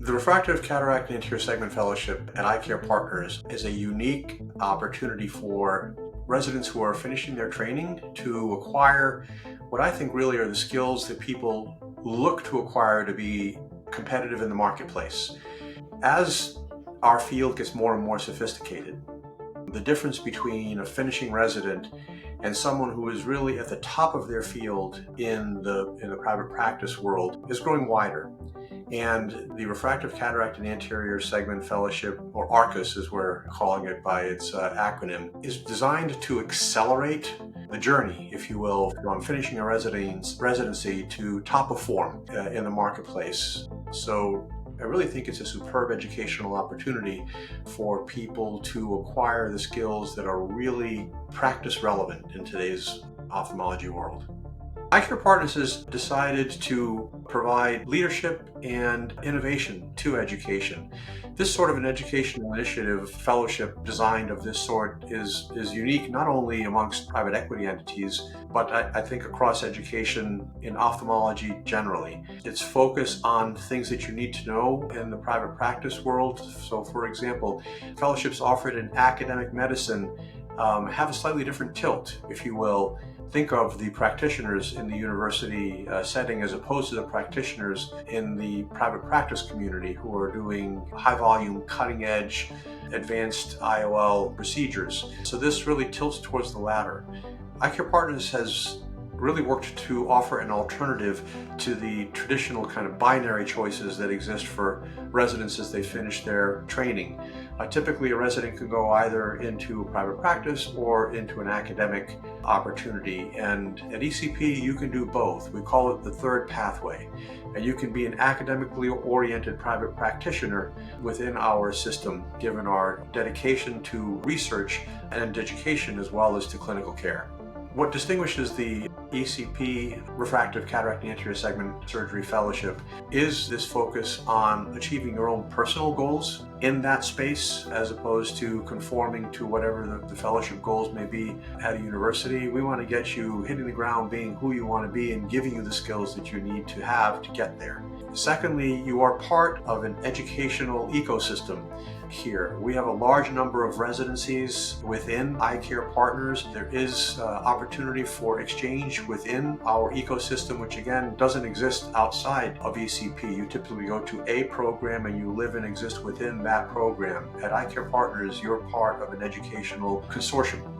The Refractive Cataract Anterior Segment Fellowship at EyeCare Partners is a unique opportunity for residents who are finishing their training to acquire what I think really are the skills that people look to acquire to be competitive in the marketplace. As our field gets more and more sophisticated, the difference between a finishing resident and someone who is really at the top of their field in the private practice world is growing wider. And the Refractive Cataract and Anterior Segment Fellowship, or RCAS as we're calling it by its acronym, is designed to accelerate the journey, if you will, from finishing a residency to top of form in the marketplace. So I really think it's a superb educational opportunity for people to acquire the skills that are really practice relevant in today's ophthalmology world. EyeCare Partners has decided to provide leadership and innovation to education. This sort of an educational initiative fellowship designed of this sort is unique not only amongst private equity entities, but I think across education in ophthalmology generally. It's focused on things that you need to know in the private practice world. So for example, fellowships offered in academic medicine have a slightly different tilt, if you will. Think of the practitioners in the university setting as opposed to the practitioners in the private practice community who are doing high volume, cutting edge, advanced IOL procedures. So this really tilts towards the latter. EyeCare Partners has really worked to offer an alternative to the traditional kind of binary choices that exist for residents as they finish their training. Typically, a resident can go either into a private practice or into an academic opportunity. And at ECP, you can do both. We call it the third pathway. And you can be an academically oriented private practitioner within our system, given our dedication to research and education as well as to clinical care. What distinguishes the ECP Refractive Cataract Anterior Segment Surgery Fellowship is this focus on achieving your own personal goals in that space as opposed to conforming to whatever the fellowship goals may be at a university. We want to get you hitting the ground being who you want to be and giving you the skills that you need to have to get there. Secondly, you are part of an educational ecosystem here. We have a large number of residencies within EyeCare Partners. There is opportunity for exchange within our ecosystem, which again doesn't exist outside of ECP. You typically go to a program and you live and exist within that program. At EyeCare Partners, you're part of an educational consortium.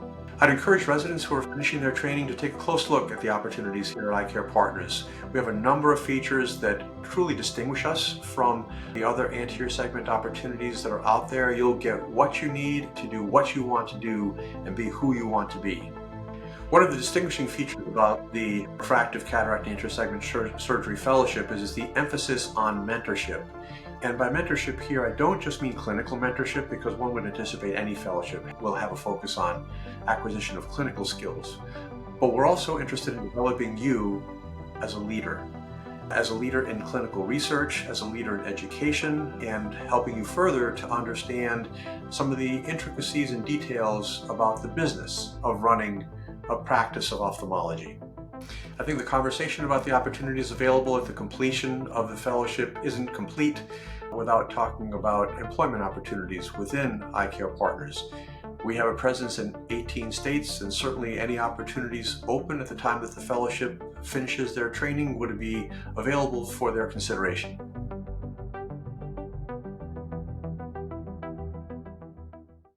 I'd encourage residents who are finishing their training to take a close look at the opportunities here at EyeCare Partners. We have a number of features that truly distinguish us from the other anterior segment opportunities that are out there. You'll get what you need to do what you want to do and be who you want to be. One of the distinguishing features about the Refractive Cataract Anterior Segment Surgery Fellowship is the emphasis on mentorship. And by mentorship here, I don't just mean clinical mentorship, because one would anticipate any fellowship will have a focus on acquisition of clinical skills. But we're also interested in developing you as a leader in clinical research, as a leader in education, and helping you further to understand some of the intricacies and details about the business of running a practice of ophthalmology. I think the conversation about the opportunities available at the completion of the fellowship isn't complete without talking about employment opportunities within EyeCare Partners. We have a presence in 18 states, and certainly any opportunities open at the time that the fellowship finishes their training would be available for their consideration.